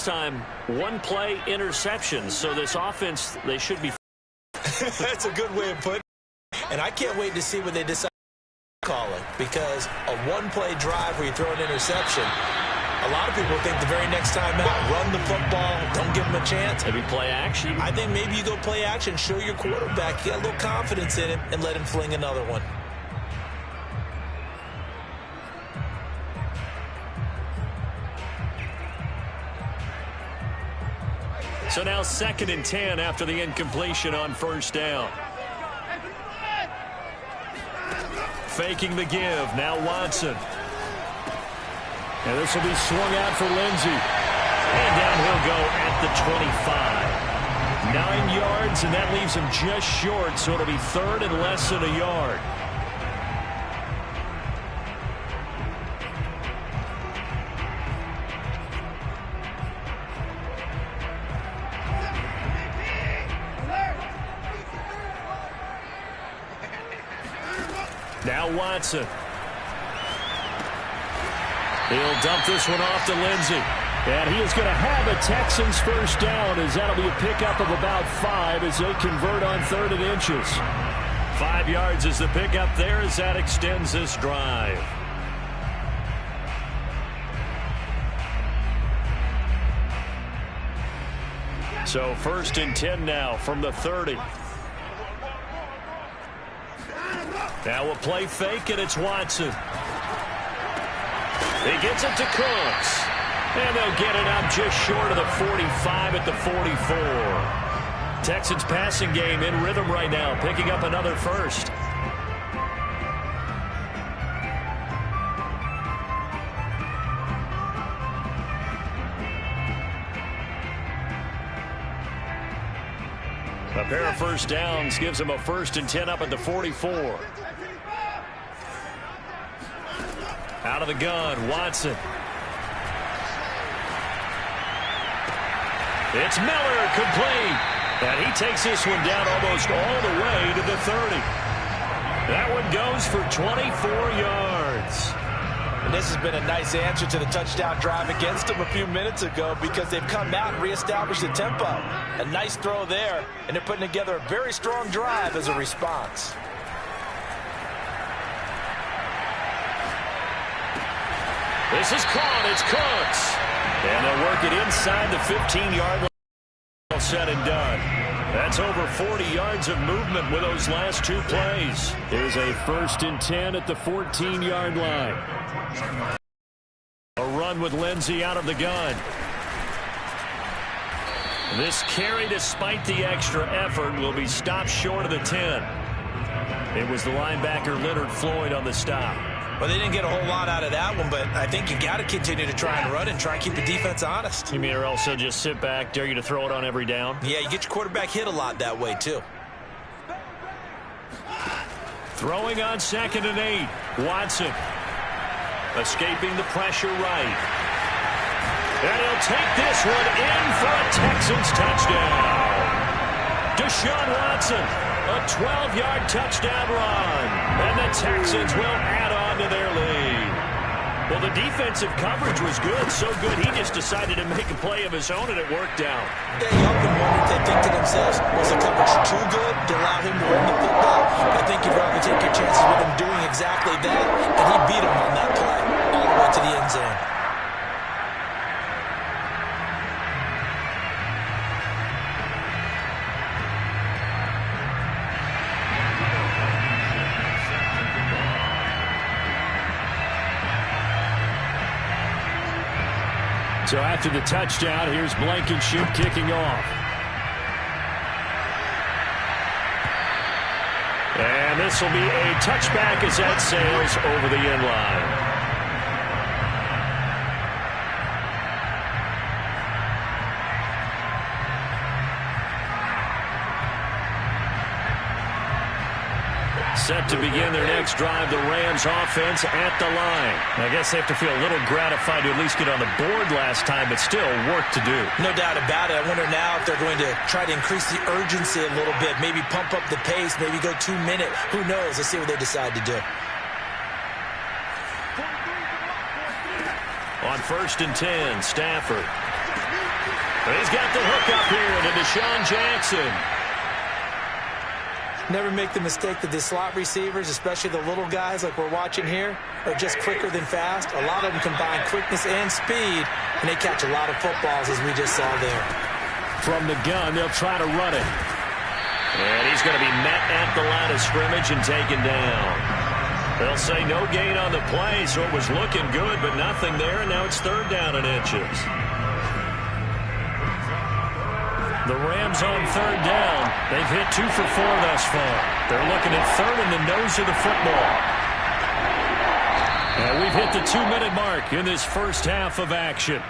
last time, one-play interceptions. So this offense, they should be. That's a good way of putting it. And I can't wait to see what they decide to call it, because a one-play drive where you throw an interception, a lot of people think the very next time out, run the football, don't give them a chance. Maybe play action? I think maybe you go play action, show your quarterback, get a little confidence in him, and let him fling another one. So now 2nd and 10 after the incompletion on first down. Faking the give. Now Watson. And this will be swung out for Lindsey. And down he'll go at the 25. 9 yards, and that leaves him just short, so it'll be 3rd and less than a yard. Now Watson. He'll dump this one off to Lindsey. And he is going to have a Texans first down, as that'll be a pickup of about 5 as they convert on 3rd and inches. 5 yards is the pickup there as that extends this drive. So 1st and 10 now from the 30. Now a play fake, and it's Watson. He gets it to Cooks. And they'll get it out just short of the 45 at the 44. Texans passing game in rhythm right now, picking up another first. A pair of first downs gives them a 1st and 10 up at the 44. Out of the gun, Watson. It's Miller, complete. And he takes this one down almost all the way to the 30. That one goes for 24 yards. And this has been a nice answer to the touchdown drive against them a few minutes ago, because they've come out and reestablished the tempo. A nice throw there, and they're putting together a very strong drive as a response. This is caught. It's Cooks. And they'll work it inside the 15-yard line. All said and done. That's over 40 yards of movement with those last 2 plays. Here's a 1st and 10 at the 14-yard line. A run with Lindsey out of the gun. This carry, despite the extra effort, will be stopped short of the 10. It was the linebacker Leonard Floyd on the stop. Well, they didn't get a whole lot out of that one, but I think you got to continue to try and run and try and keep the defense honest. You mean, or also just sit back, dare you to throw it on every down? Yeah, you get your quarterback hit a lot that way, too. Throwing on 2nd and 8. Watson. Escaping the pressure right. And he'll take this one in for a Texans touchdown. Deshaun Watson. A 12-yard touchdown run. And the Texans will add on to their lead. Well, the defensive coverage was good. So good, he just decided to make a play of his own, and it worked out. Yeah, you often wonder if they think to themselves, was the coverage too good to allow him to run the football? I think you'd rather take your chances with him doing exactly that, and he beat him on that play all the way to the end zone. So after the touchdown, here's Blankenship kicking off. And this will be a touchback as that sails over the end line. Set to begin their next drive, the Rams offense at the line. I guess they have to feel a little gratified to at least get on the board last time, but still work to do. No doubt about it. I wonder now if they're going to try to increase the urgency a little bit, maybe pump up the pace, maybe go 2-minute. Who knows? Let's see what they decide to do. On 1st and 10, Stafford. got the hook up here to Deshaun Jackson. Never make the mistake that the slot receivers, especially the little guys like we're watching here, are just quicker than fast. A lot of them combine quickness and speed, and they catch a lot of footballs, as we just saw there. From the gun, they'll try to run it. And he's going to be met at the line of scrimmage and taken down. They'll say no gain on the play, so it was looking good, but nothing there, and now it's 3rd down and inches. The Rams on 3rd down. They've hit 2 for 4 thus far. They're looking at 3rd in the nose of the football. And we've hit the 2-minute mark in this first half of action.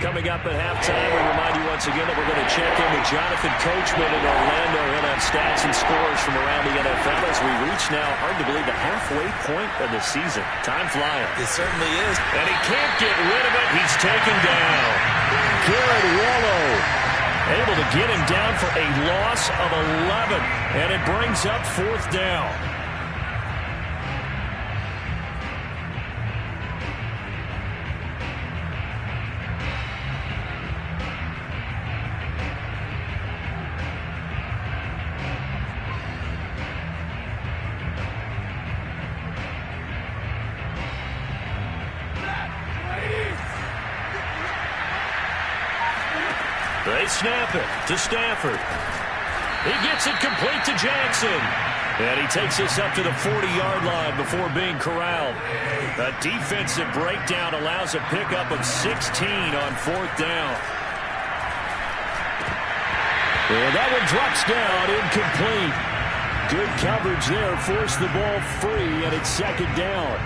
Coming up at halftime, we remind you once again that we're going to check in with Jonathan Coachman in Orlando. He'll have stats and scores from around the NFL as we reach now, hard to believe, the halfway point of the season. Time flying. It certainly is. And he can't get rid of it. He's taken down. Garrett Wallow able to get him down for a loss of 11. And it brings up 4th down. They snap it to Stafford. He gets it complete to Jackson. And he takes us up to the 40-yard line before being corralled. A defensive breakdown allows a pickup of 16 on 4th down. And that one drops down, incomplete. Good coverage there, forced the ball free, and it's 2nd down.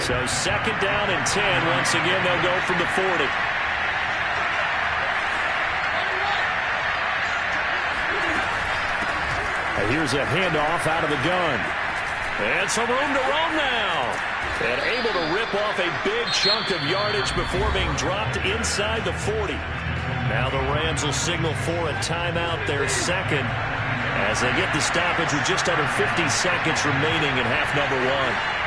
So 2nd down and 10. Once again, they'll go from the 40. Here's a handoff out of the gun. And some room to roam now. And able to rip off a big chunk of yardage before being dropped inside the 40. Now the Rams will signal for a timeout, their 2nd, as they get the stoppage with just under 50 seconds remaining in half number 1.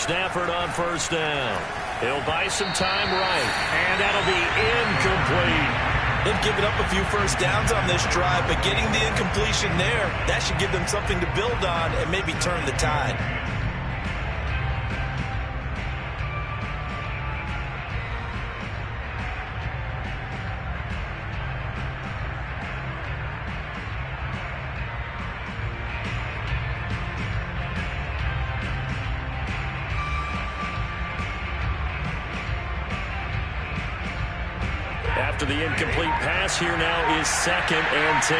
Stafford on 1st down. He'll buy some time right, and that'll be incomplete. They've given up a few first downs on this drive, but getting the incompletion there, that should give them something to build on and maybe turn the tide. After the incomplete pass, here now is 2nd and 10.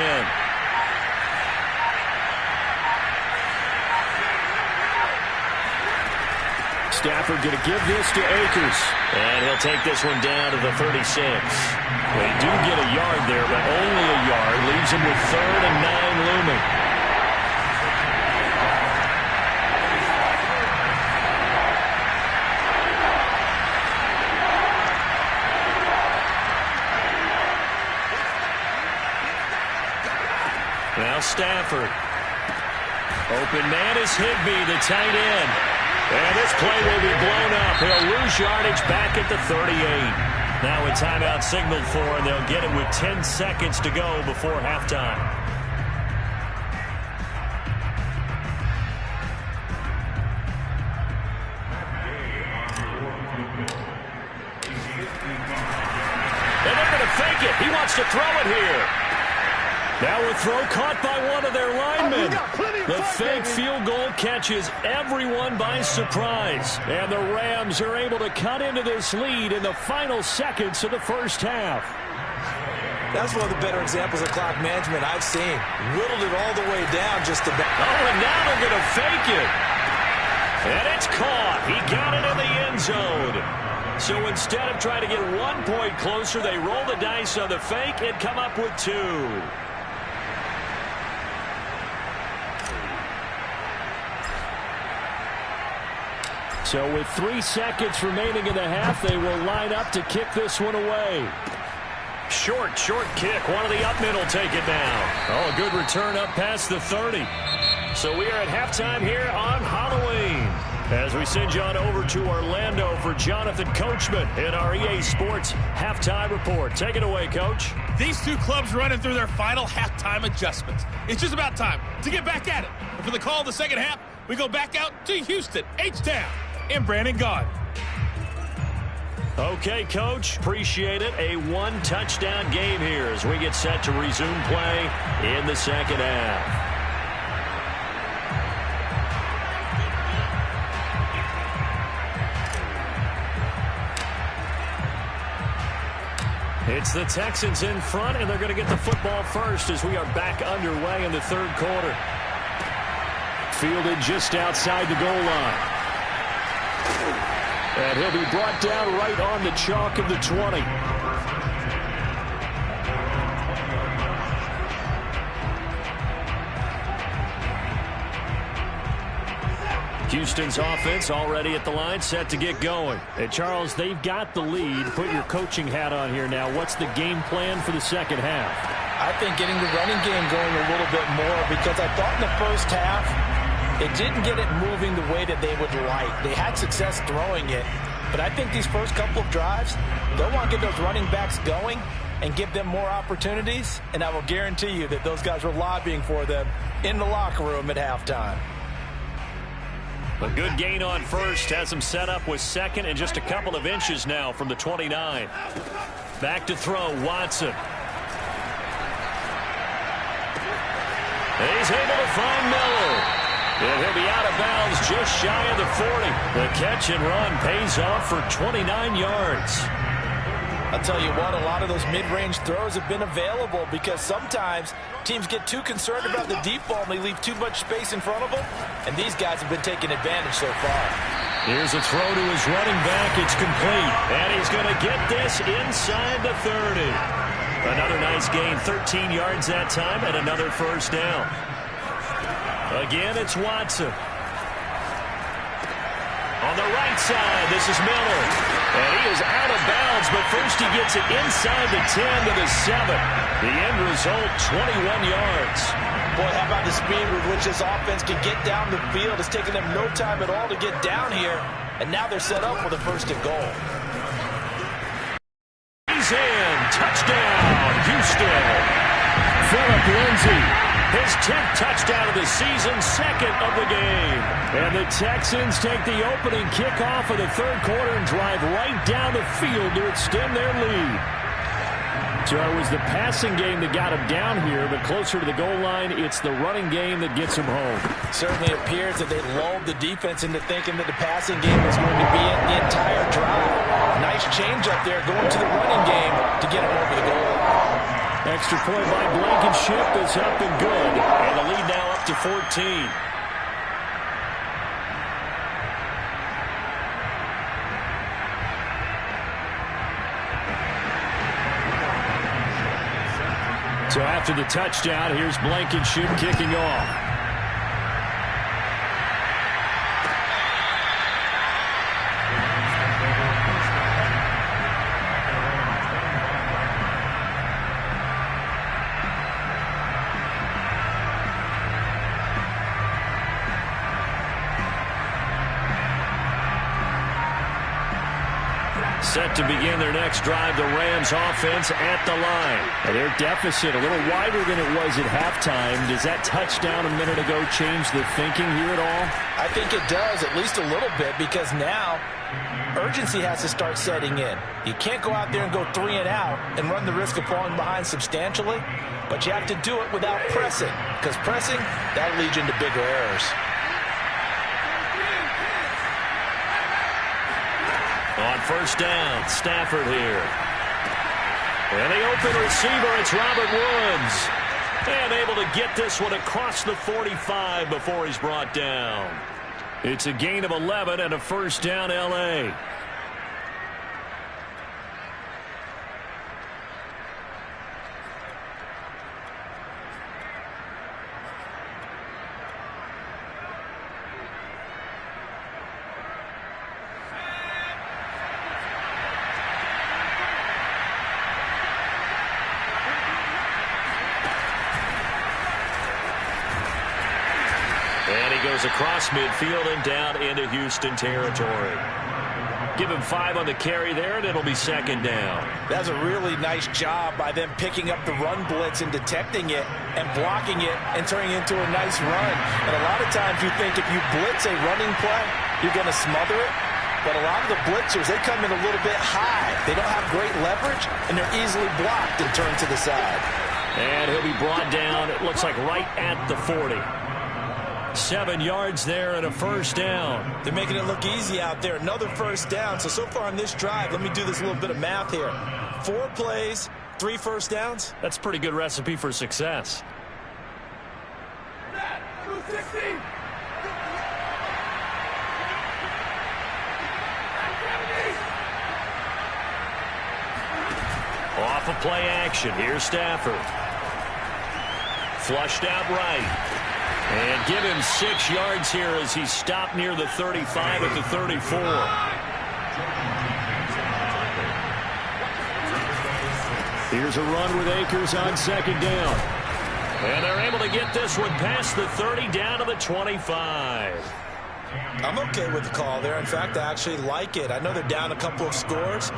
Stafford going to give this to Akers. And he'll take this one down to the 36. They do get a yard there, but only a yard. Leaves him with 3rd and 9 looming. Now Stafford. Open man is Higbee, the tight end. And this play will be blown up. He'll lose yardage back at the 38. Now a timeout signaled for, and they'll get it with 10 seconds to go before halftime. And they're going to fake it. He wants to throw it here. Now a throw caught by one of their linemen. The fake field goal catches everyone by surprise. And the Rams are able to cut into this lead in the final seconds of the first half. That's one of the better examples of clock management I've seen. Whittled it all the way down just about. Oh, and now they're going to fake it. And it's caught. He got it in the end zone. So instead of trying to get 1 point closer, they roll the dice on the fake and come up with 2. So with 3 seconds remaining in the half, they will line up to kick this one away. Short kick. One of the up middle take it down. Oh, a good return up past the 30. So we are at halftime here on Halloween. As we send you on over to Orlando for Jonathan Coachman in our EA Sports Halftime Report. Take it away, Coach. These two clubs running through their final halftime adjustments. It's just about time to get back at it. And for the call of the second half, we go back out to Houston, H-Town, and Brandon Gaudin. Okay, Coach. Appreciate it. A 1-touchdown game here as we get set to resume play in the second half. It's the Texans in front, and they're going to get the football first as we are back underway in the third quarter. Fielded just outside the goal line. And he'll be brought down right on the chalk of the 20. Houston's offense already at the line, set to get going. And Charles, they've got the lead. Put your coaching hat on here now. What's the game plan for the second half? I think getting the running game going a little bit more, because I thought in the first half it didn't get it moving the way that they would like. They had success throwing it, but I think these first couple of drives, they'll want to get those running backs going and give them more opportunities, and I will guarantee you that those guys were lobbying for them in the locker room at halftime. A good gain on first has him set up with second and just a couple of inches now from the 29. Back to throw, Watson. He's able to find Miller. And he'll be out of bounds just shy of the 40. The catch and run pays off for 29 yards. I'll tell you what, a lot of those mid-range throws have been available because sometimes teams get too concerned about the deep ball and they leave too much space in front of them, and these guys have been taking advantage so far. Here's a throw to his running back. It's complete, and he's going to get this inside the 30. Another nice gain, 13 yards that time, and another first down. Again, it's Watson. On the right side, this is Miller. And he is out of bounds, but first he gets it inside the 10 to the 7. The end result, 21 yards. Boy, how about the speed with which this offense can get down the field? It's taken them no time at all to get down here, and now they're set up for the first and goal. He's in. Touchdown, Houston. Phillip Lindsay. His 10th touchdown of the season, second of the game. And the Texans take the opening kickoff of the third quarter and drive right down the field to extend their lead. So it was the passing game that got him down here, but closer to the goal line, it's the running game that gets him home. Certainly appears that they lulled the defense into thinking that the passing game was going to be it the entire drive. Nice change up there going to the running game to get him over the goal. Extra point by Blankenship is up and good. And the lead now up to 14. So after the touchdown, here's Blankenship kicking off. Set to begin their next drive, the Rams offense at the line. And their deficit a little wider than it was at halftime. Does that touchdown a minute ago change the thinking here at all? I think it does, at least a little bit, because now urgency has to start setting in. You can't go out there and go 3 and out and run the risk of falling behind substantially, but you have to do it without pressing, because pressing, that'll lead you into bigger errors. On first down, Stafford here. And the open receiver, it's Robert Woods. And able to get this one across the 45 before he's brought down. It's a gain of 11 and a first down, L.A. across midfield and down into Houston territory. Give him 5 on the carry there, and it'll be second down. That's a really nice job by them picking up the run blitz and detecting it and blocking it and turning it into a nice run. And a lot of times you think if you blitz a running play, you're going to smother it. But a lot of the blitzers, they come in a little bit high. They don't have great leverage, and they're easily blocked and turned to the side. And he'll be brought down, it looks like right at the 40. 7 yards there and a first down. They're making it look easy out there. Another first down. So far on this drive, let me do this little bit of math here. 4 plays, 3 first downs. That's a pretty good recipe for success. Off of play action. Here's Stafford. Flushed out right. And give him 6 yards here as he stopped near the 35 at the 34. Here's a run with Akers on second down. And they're able to get this one past the 30 down to the 25. I'm okay with the call there. In fact, I actually like it. I know they're down a couple of scores,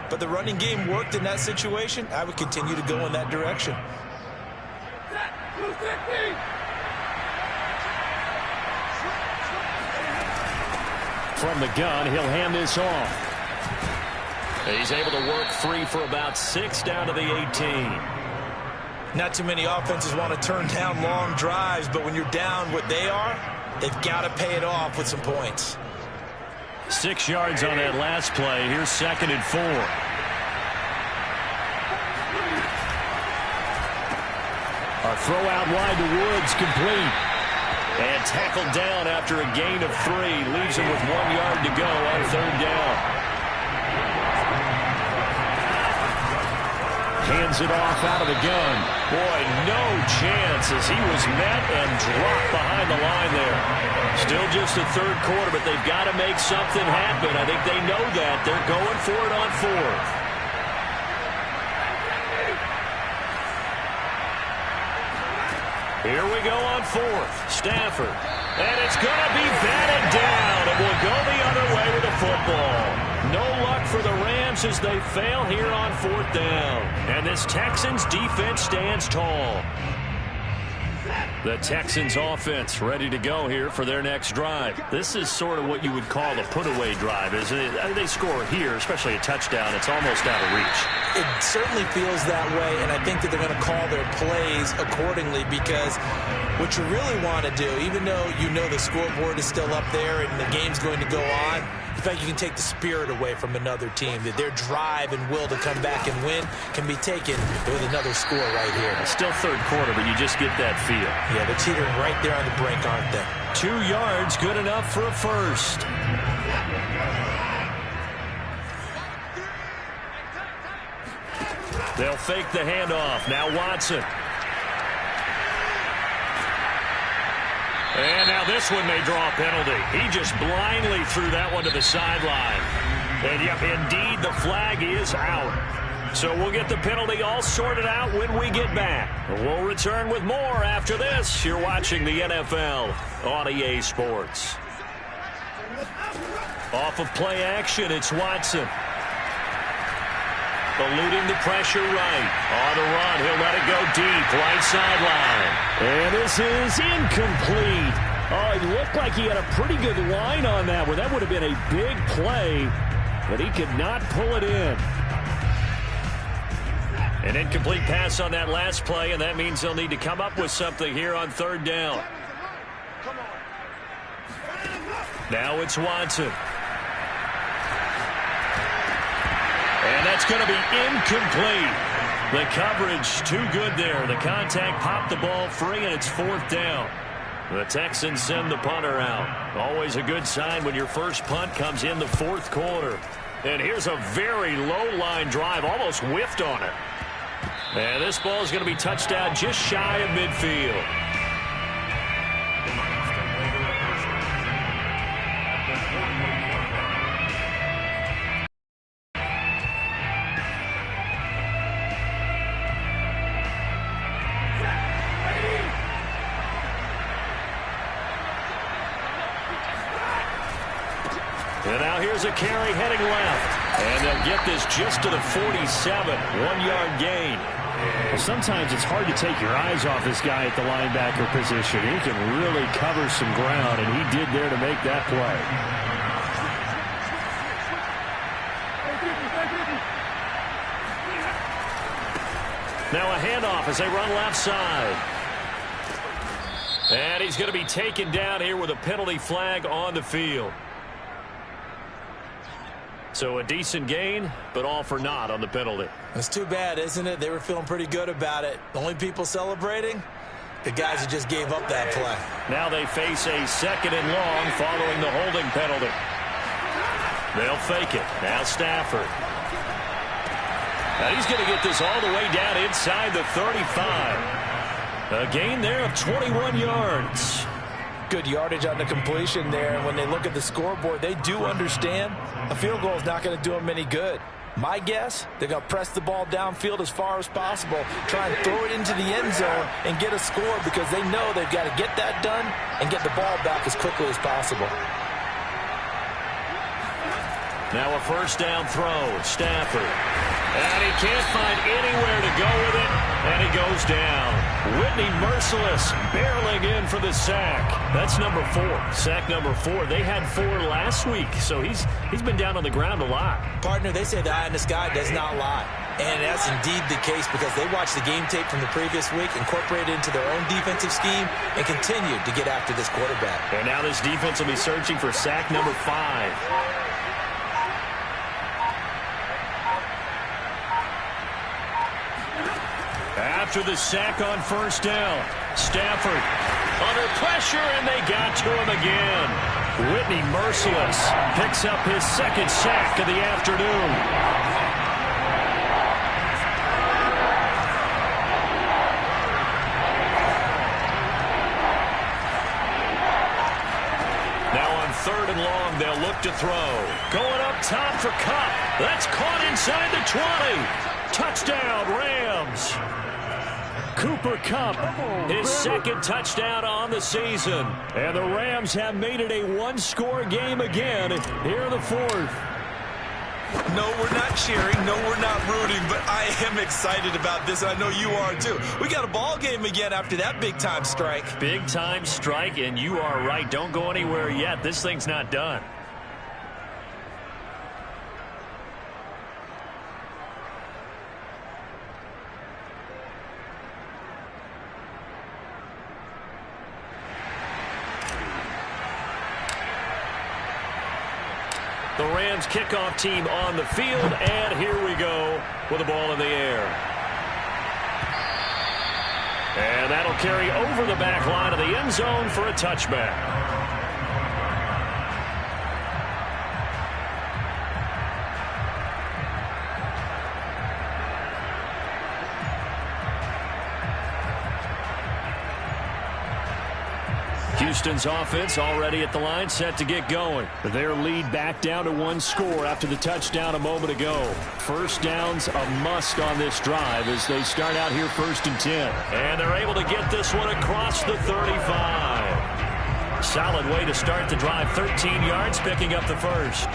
but the running game worked in that situation. I would continue to go in that direction. From the gun, he'll hand this off. He's able to work free for about 6 down to the 18. Not too many offenses want to turn down long drives, but when you're down what they are, they've got to pay it off with some points. 6 yards on that last play. Here's second and 4. A throw out wide to Woods, complete. And tackled down after a gain of 3. Leaves him with 1 yard to go on third down. Hands it off out of the gun. Boy, no chance as he was met and dropped behind the line there. Still just the third quarter, but they've got to make something happen. I think they know that. They're going for it on fourth. Here we go on fourth. Stafford. And it's going to be batted down. And will go the other way with the football. No luck for the Rams as they fail here on fourth down. And this Texans defense stands tall. The Texans offense ready to go here for their next drive. This is sort of what you would call a put-away drive, isn't it? They score here, especially a touchdown. It's almost out of reach. It certainly feels that way, and I think that they're going to call their plays accordingly because what you really want to do, even though you know the scoreboard is still up there and the game's going to go on, in fact, you can take the spirit away from another team. That their drive and will to come back and win can be taken with another score right here. It's still third quarter, but you just get that feel. Yeah, they're teetering right there on the brink, aren't they? 2 yards, good enough for a first. They'll fake the handoff. Now Watson. And now this one may draw a penalty. He just blindly threw that one to the sideline. And yep, indeed, the flag is out. So we'll get the penalty all sorted out when we get back. We'll return with more after this. You're watching the NFL on EA Sports. Off of play action, it's Watson. Eluding the pressure right. On the run, he'll let it go deep, right sideline. And this is incomplete. Oh, it looked like he had a pretty good line on that one. That would have been a big play, but he could not pull it in. An incomplete pass on that last play, and that means they'll need to come up with something here on third down. Now it's Watson. And that's going to be incomplete. The coverage too good there. The contact popped the ball free, and it's fourth down. The Texans send the punter out. Always a good sign when your first punt comes in the fourth quarter. And here's a very low-line drive, almost whiffed on it. And this ball is going to be touched out just shy of midfield. here's a carry heading left. And they'll get this just to the 47. 1-yard gain. Well, sometimes it's hard to take your eyes off this guy at the linebacker position. He can really cover some ground, and he did there to make that play. Now a handoff as they run left side. And he's going to be taken down here with a penalty flag on the field. So a decent gain, but all for naught on the penalty. It's too bad, isn't it? They were feeling pretty good about it. The only people celebrating, the guys who just gave up that play. Now they face a 2nd and long following the holding penalty. They'll fake it. Now Stafford. Now he's going to get this all the way down inside the 35. A gain there of 21 yards. Good yardage on the completion there. And when they look at the scoreboard, they do understand a field goal is not going to do them any good. My guess, they're going to press the ball downfield as far as possible, try and throw it into the end zone and get a score because they know they've got to get that done and get the ball back as quickly as possible. Now a first down throw. Stafford. And he can't find anywhere to go with it. And he goes down. Whitney Merciless barreling in for the sack. That's number 4. Sack number 4. They had 4 last week, so he's been down on the ground a lot. Partner, they say the eye in the sky does not lie. And that's indeed the case because they watched the game tape from the previous week, incorporated it into their own defensive scheme, and continued to get after this quarterback. And now this defense will be searching for sack number 5. After the sack on first down, Stafford under pressure, and they got to him again. Whitney Merciless picks up his 2nd sack of the afternoon. Now on 3rd and long, they'll look to throw. Going up top for Kupp. That's caught inside the 20. Touchdown, Rams. Cooper Kupp, his 2nd touchdown on the season. And the Rams have made it a 1-score game again here in the 4th. No, we're not cheering. No, we're not rooting. But I am excited about this. I know you are, too. We got a ball game again after that big-time strike. Big-time strike, and you are right. Don't go anywhere yet. This thing's not done. The Rams kickoff team on the field, and here we go with the ball in the air. And that'll carry over the back line of the end zone for a touchback. Houston's offense already at the line, set to get going. Their lead back down to 1 score after the touchdown a moment ago. First down's a must on this drive as they start out here 1st and 10. And they're able to get this one across the 35. Solid way to start the drive. 13 yards, picking up the first.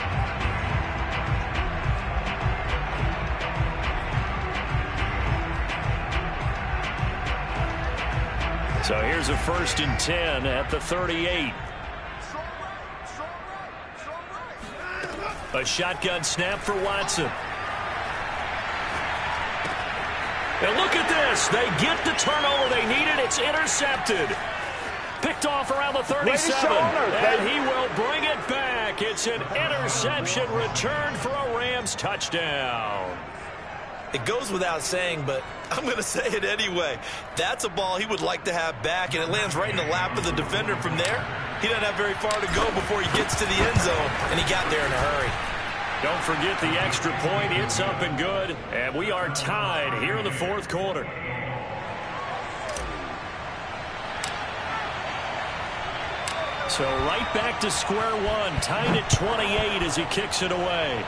So here's a 1st and 10 at the 38. A shotgun snap for Watson. And look at this. They get the turnover they needed. It's intercepted. Picked off around the 37. And he will bring it back. It's an interception returned for a Rams touchdown. It goes without saying, but I'm going to say it anyway. That's a ball he would like to have back, and it lands right in the lap of the defender from there. He doesn't have very far to go before he gets to the end zone, and he got there in a hurry. Don't forget the extra point. It's up and good, and we are tied here in the 4th quarter. So right back to square one, tied at 28 as he kicks it away.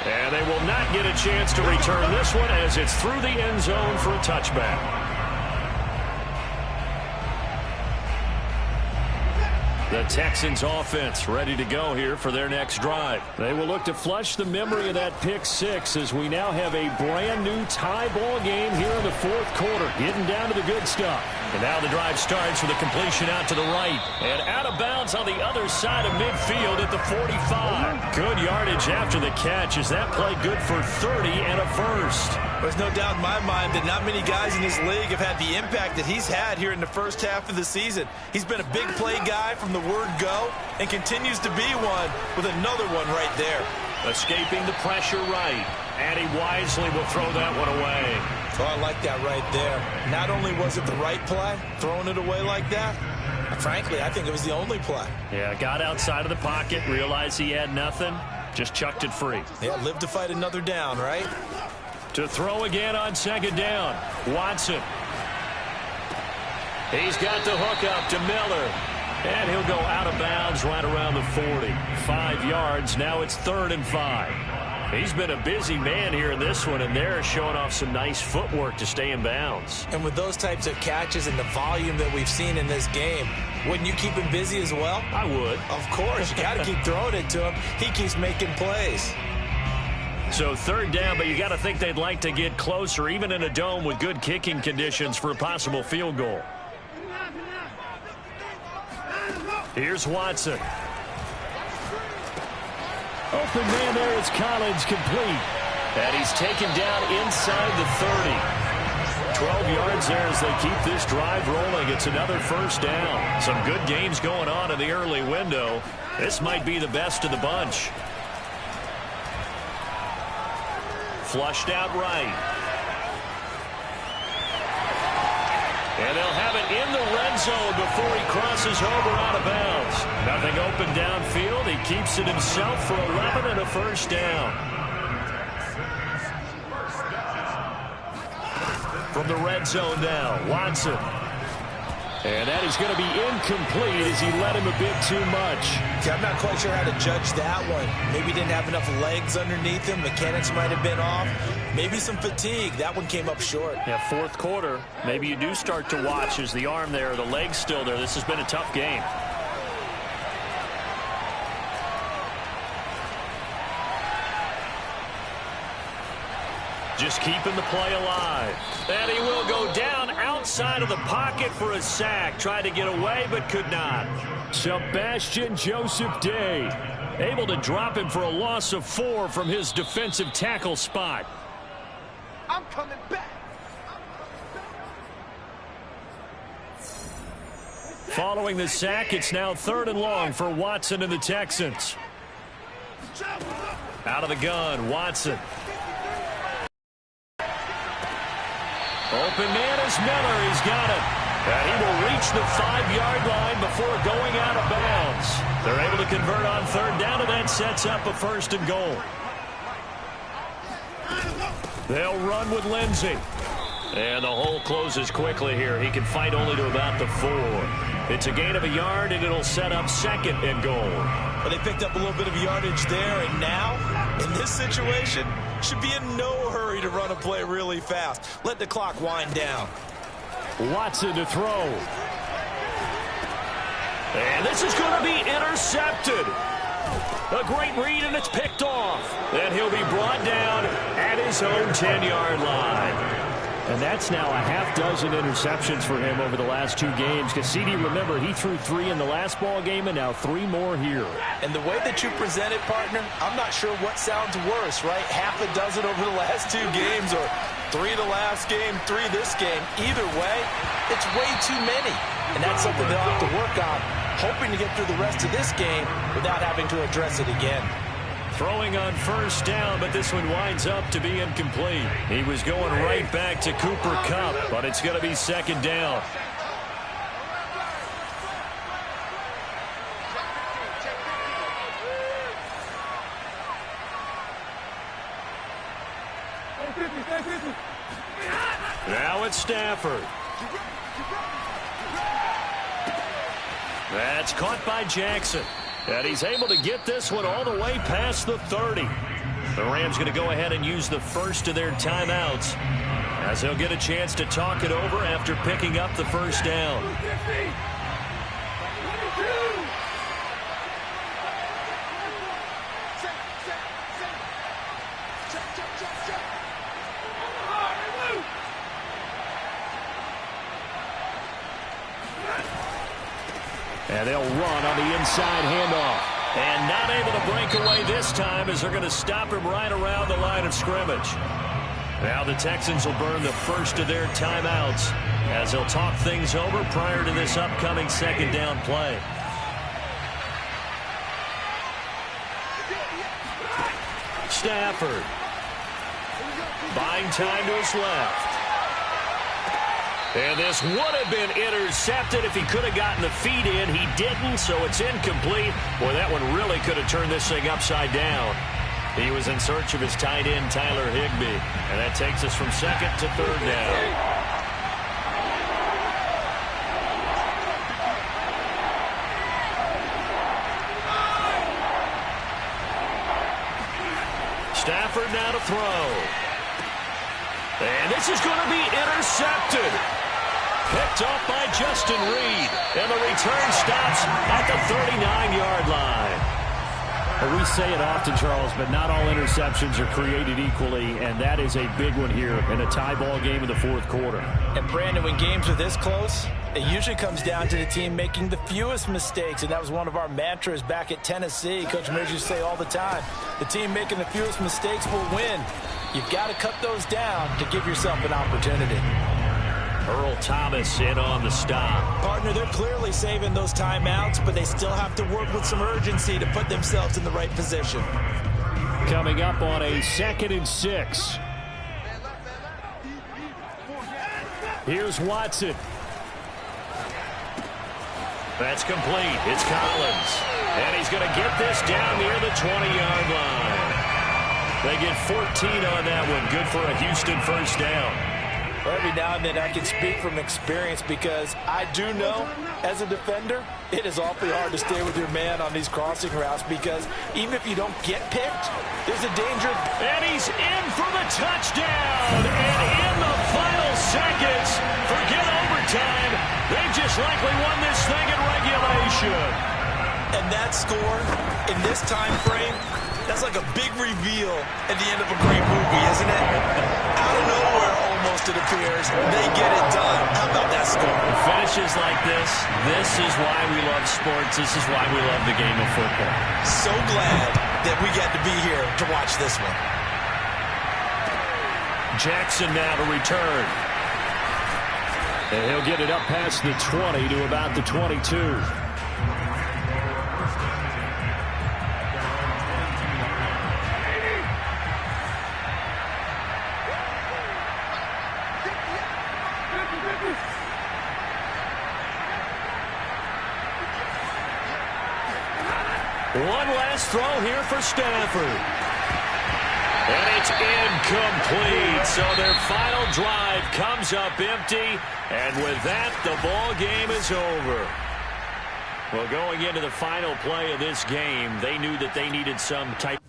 And they will not get a chance to return this one as it's through the end zone for a touchback. The Texans offense ready to go here for their next drive. They will look to flush the memory of that pick six as we now have a brand new tie ball game here in the fourth quarter. Getting down to the good stuff. And now the drive starts with a completion out to the right. And out of bounds on the other side of midfield at the 45. Good yardage after the catch. Is that play good for 30 and a first? There's no doubt in my mind that not many guys in this league have had the impact that he's had here in the first half of the season. He's been a big play guy from the word go and continues to be one with another one right there. Escaping the pressure right. And he wisely will throw that one away. Oh, I like that right there. Not only was it the right play, throwing it away like that, frankly, I think it was the only play. Yeah, got outside of the pocket, realized he had nothing, just chucked it free. Yeah, live to fight another down, right? To throw again on second down. Watson. He's got the hook up to Miller. And he'll go out of bounds right around the 40. 5 yards. Now it's 3rd and 5. He's been a busy man here in this one, and they're showing off some nice footwork to stay in bounds. And with those types of catches and the volume that we've seen in this game, wouldn't you keep him busy as well? I would. Of course. You got to keep throwing it to him. He keeps making plays. So 3rd down, but you got to think they'd like to get closer, even in a dome with good kicking conditions for a possible field goal. Here's Watson. Open man there is Collins, complete. And he's taken down inside the 30. 12 yards there as they keep this drive rolling. It's another first down. Some good games going on in the early window. This might be the best of the bunch. Flushed out right. And they'll have it in the red zone before he crosses over out of bounds. Nothing open downfield. He keeps it himself for 11 and a first down. From the red zone now, Watson. And that is going to be incomplete as he let him a bit too much. See, I'm not quite sure how to judge that one. Maybe he didn't have enough legs underneath him. Mechanics might have been off. Maybe some fatigue. That one came up short. Yeah, fourth quarter. Maybe you do start to watch. Is the arm there, the leg's still there? This has been a tough game. Just keeping the play alive. And he will go down outside of the pocket for a sack. Tried to get away, but could not. Sebastian Joseph Day able to drop him for a loss of 4 from his defensive tackle spot. I'm coming back. Following the sack, it's now 3rd and long for Watson and the Texans. Out of the gun, Watson. Open man is Miller. He's got it. And he will reach the 5-yard line before going out of bounds. They're able to convert on 3rd down, and that sets up a 1st and goal. They'll run with Lindsey. And the hole closes quickly here. He can fight only to about the 4. It's a gain of a yard, and it'll set up 2nd and goal. But they picked up a little bit of yardage there, and now, in this situation, should be in no hurry to run a play really fast. Let the clock wind down. Watson to throw. And this is going to be intercepted. A great read, and it's picked off. Then he'll be brought down at his own 10-yard line. And that's now a half-dozen interceptions for him over the last 2 games. Because CD, remember, he threw 3 in the last ball game and now 3 more here. And the way that you present it, partner, I'm not sure what sounds worse, right? Half a dozen over the last 2 games or 3 the last game, 3 this game. Either way, it's way too many. And that's something they'll have to work on, hoping to get through the rest of this game without having to address it again. Throwing on 1st down, but this one winds up to be incomplete. He was going right back to Cooper Kupp, but it's going to be 2nd down. Now it's Stafford. That's caught by Jackson. And he's able to get this one all the way past the 30. The Rams going to go ahead and use the first of their timeouts as they'll get a chance to talk it over after picking up the 1st down. And they'll run on the inside handoff. And not able to break away this time as they're going to stop him right around the line of scrimmage. Now the Texans will burn the first of their timeouts as they'll talk things over prior to this upcoming second down play. Stafford buying time to his left. And this would have been intercepted if he could have gotten the feet in. He didn't, so it's incomplete. Boy, that one really could have turned this thing upside down. He was in search of his tight end, Tyler Higbee. And that takes us from second to third down. Stafford now to throw. And this is going to be intercepted. Picked off by Justin Reed. And the return stops at the 39-yard line. We say it often, Charles, but not all interceptions are created equally, and that is a big one here in a tie ball game in the fourth quarter. And, Brandon, when games are this close, it usually comes down to the team making the fewest mistakes, and that was one of our mantras back at Tennessee. Coach Mears used to say all the time, the team making the fewest mistakes will win. You've got to cut those down to give yourself an opportunity. Earl Thomas in on the stop. Partner, they're clearly saving those timeouts, but they still have to work with some urgency to put themselves in the right position. Coming up on a 2nd and 6. Here's Watson. That's complete. It's Collins. And he's going to get this down near the 20-yard line. They get 14 on that one. Good for a Houston first down. Every now and then I can speak from experience because I do know, as a defender, it is awfully hard to stay with your man on these crossing routes because even if you don't get picked, there's a danger. And he's in for the touchdown. And in the final seconds, forget overtime, they just likely won this thing in regulation. And that score in this time frame, that's like a big reveal at the end of a great movie, isn't it? Out of nowhere, almost, it appears, they get it done. How about that score? Finishes like this is why we love sports. This is why we love the game of football. So glad that we get to be here to watch this one. Jackson now to return. And he'll get it up past the 20 to about the 22. One last throw here for Stafford. And it's incomplete. So their final drive comes up empty. And with that, the ball game is over. Well, going into the final play of this game, they knew that they needed some type